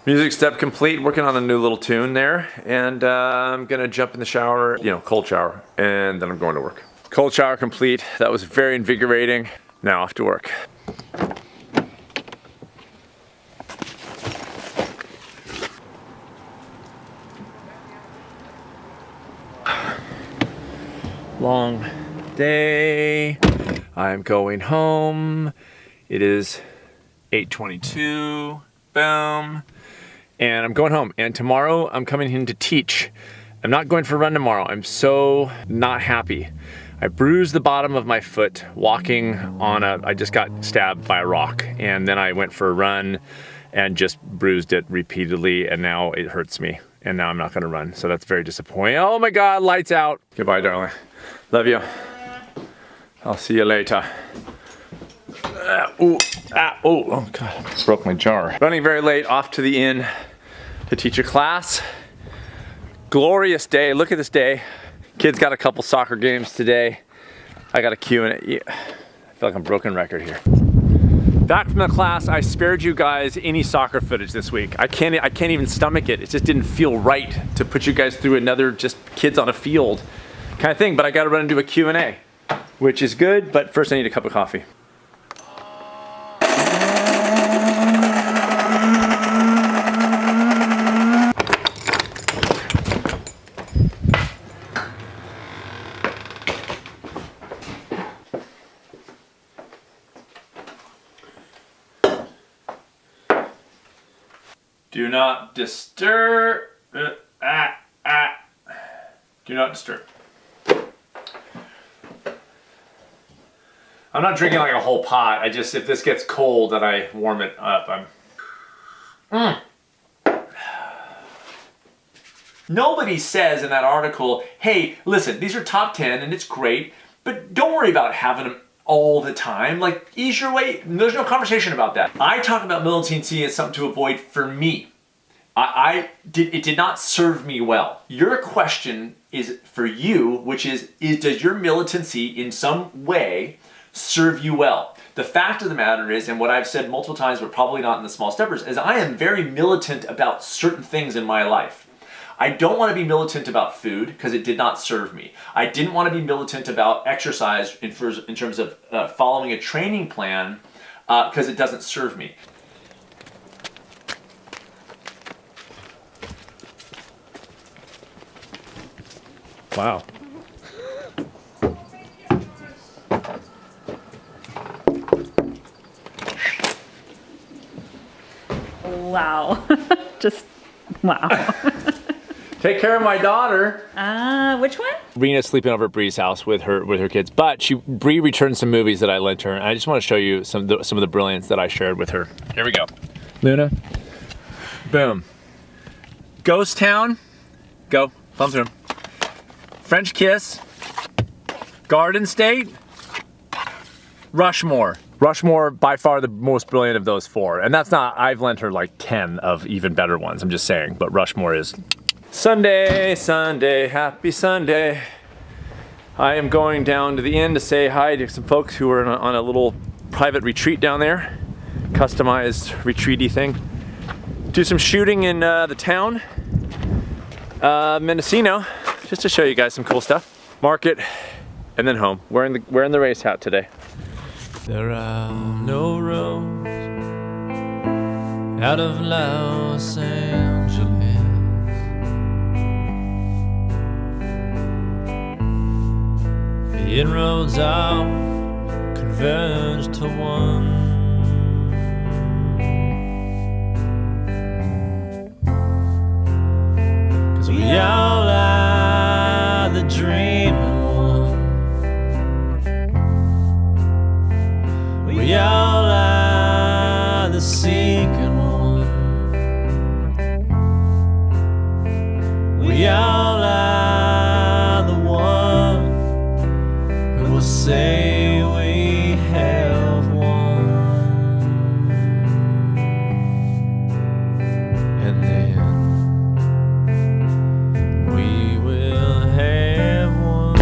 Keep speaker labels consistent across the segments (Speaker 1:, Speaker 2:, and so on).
Speaker 1: Music step complete, working on a new little tune there, and I'm gonna jump in the shower, cold shower, and then I'm going to work. Cold shower complete, that was very invigorating. Now off to work. Long day, I'm going home. It is 8:22, boom. And I'm going home, and tomorrow I'm coming in to teach. I'm not going for a run tomorrow. I'm so not happy. I bruised the bottom of my foot walking on I just got stabbed by a rock, and then I went for a run and just bruised it repeatedly, and now it hurts me, and now I'm not gonna run, so that's very disappointing. Oh my God, lights out. Goodbye, darling. Love you. I'll see you later. Oh God, broke my jar. Running very late, off to the inn to teach a class. Glorious day, look at this day. Kids got a couple soccer games today. I got a Q&A. I feel like I'm broken record here. Back from the class, I spared you guys any soccer footage this week. I can't even stomach it. It just didn't feel right to put you guys through another just kids on a field kind of thing, but I gotta run and do a Q&A, which is good, but first I need a cup of coffee. Do not disturb. Do not disturb. I'm not drinking like a whole pot. I just, if this gets cold, then I warm it up. Nobody says in that article, hey, listen, these are top 10 and it's great, but don't worry about having them all the time. Like, ease your way. There's no conversation about that. I talk about Militine C as something to avoid for me. It did not serve me well. Your question is for you, which is does your militancy in some way serve you well? The fact of the matter is, and what I've said multiple times, but probably not in the small steppers, is I am very militant about certain things in my life. I don't want to be militant about food because it did not serve me. I didn't want to be militant about exercise in terms of following a training plan because it doesn't serve me. Wow.
Speaker 2: Wow. Just wow.
Speaker 1: Take care of my daughter.
Speaker 2: Which one?
Speaker 1: Rena's sleeping over at Bree's house with her kids, but Bree returned some movies that I lent her, and I just want to show you some of the brilliance that I shared with her. Here we go. Luna. Boom. Ghost Town. Go. Thumb through. French Kiss. Garden State. Rushmore. Rushmore, by far the most brilliant of those four. And that's not, I've lent her like 10 of even better ones, I'm just saying, but Rushmore is. Sunday, Sunday, happy Sunday. I am going down to the inn to say hi to some folks who are on a little private retreat down there. Customized retreaty thing. Do some shooting in the town. Mendocino, just to show you guys some cool stuff. Market, and then home. Wearing the race hat today.
Speaker 3: There are no roads out of Los Angeles. The inroads all converge to one. 'Cause we all are the dreaming one. We all are the seeking one. We all are the one who will say we have won. And then we will have one.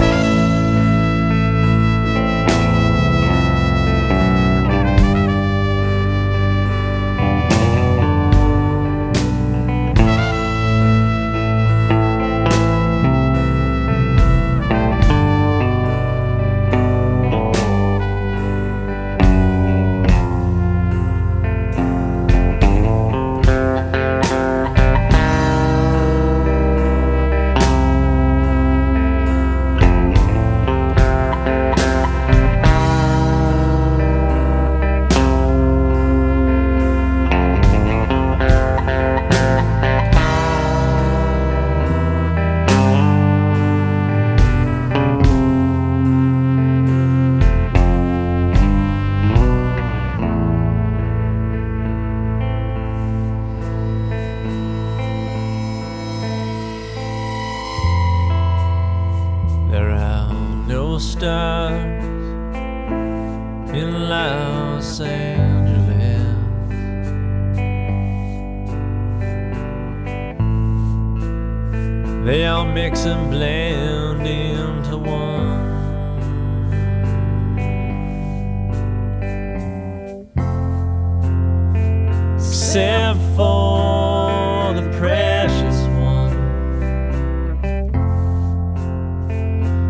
Speaker 3: stars in Los Angeles. They all mix and blend into one. Except for the precious one.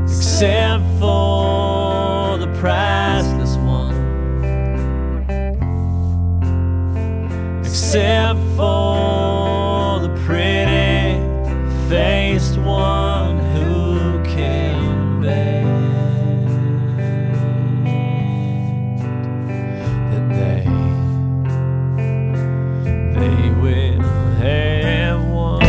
Speaker 3: Except for the priceless one. Except for the pretty faced one who can beg that they will have one.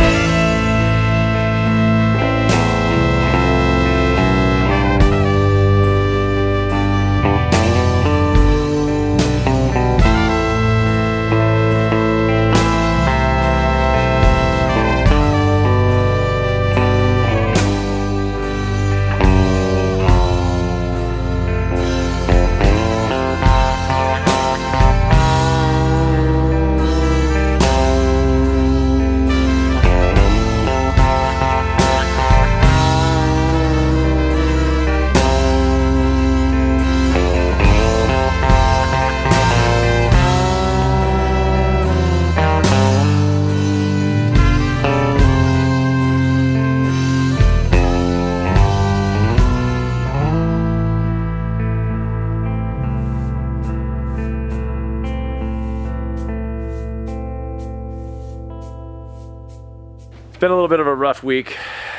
Speaker 1: It's been a little bit of a rough week.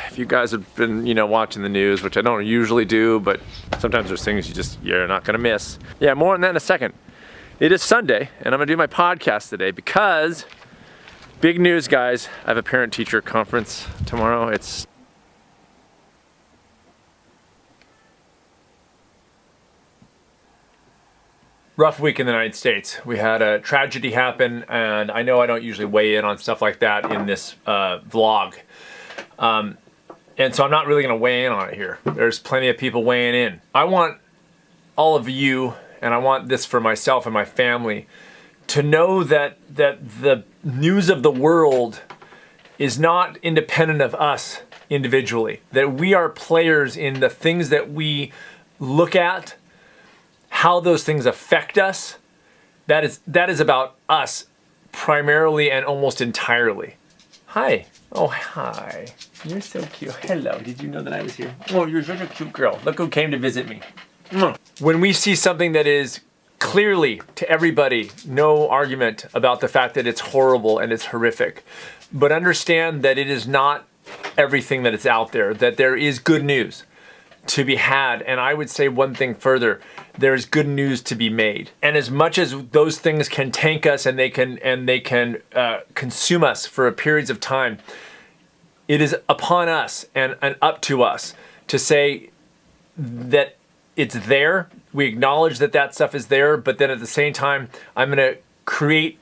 Speaker 1: If you guys have been, watching the news, which I don't usually do, but sometimes there's things you're not gonna miss. Yeah, more on that in a second. It is Sunday, and I'm gonna do my podcast today because big news, guys. I have a parent-teacher conference tomorrow. It's rough week in the United States. We had a tragedy happen, and I know I don't usually weigh in on stuff like that in this vlog. And so I'm not really gonna weigh in on it here. There's plenty of people weighing in. I want all of you, and I want this for myself and my family, to know that the news of the world is not independent of us individually. That we are players in the things that we look at, how those things affect us. That is about us primarily and almost entirely. Hi. Oh, hi. You're so cute. Hello. Did you know that I was here? Oh, you're such a cute girl. Look who came to visit me. When we see something that is clearly, to everybody, no argument about the fact that it's horrible and it's horrific, but understand that it is not everything that is out there, that there is good news to be had. And I would say one thing further, there is good news to be made. And as much as those things can tank us and they can consume us for periods of time, it is upon us and up to us to say that it's there. We acknowledge that that stuff is there, but then at the same time, I'm going to create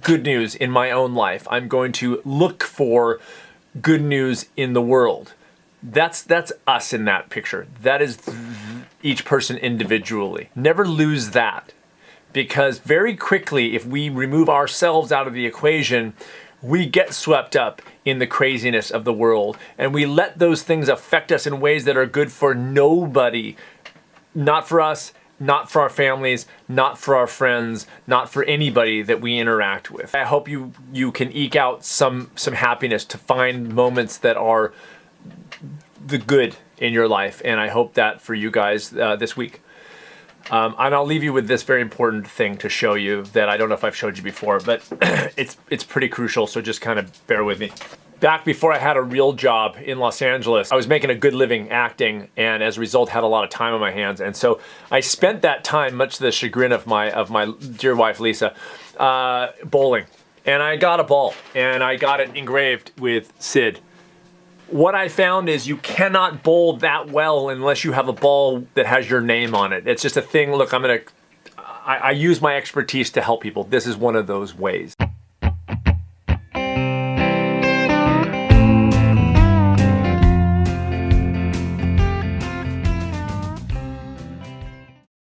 Speaker 1: good news in my own life. I'm going to look for good news in the world. That's us in that picture. That is each person individually. Never lose that, because very quickly, if we remove ourselves out of the equation, we get swept up in the craziness of the world, and we let those things affect us in ways that are good for nobody. Not for us, not for our families, not for our friends, not for anybody that we interact with. I hope you can eke out some happiness to find moments that are the good in your life, and I hope that for you guys this week. And I'll leave you with this very important thing to show you that I don't know if I've showed you before, but it's pretty crucial, so just kind of bear with me. Back before I had a real job in Los Angeles, I was making a good living acting, and as a result had a lot of time on my hands. And so I spent that time, much to the chagrin of my dear wife Lisa, bowling. And I got a ball, and I got it engraved with Sid. What I found is you cannot bowl that well unless you have a ball that has your name on it. It's just a thing. Look, I use my expertise to help people. This is one of those ways.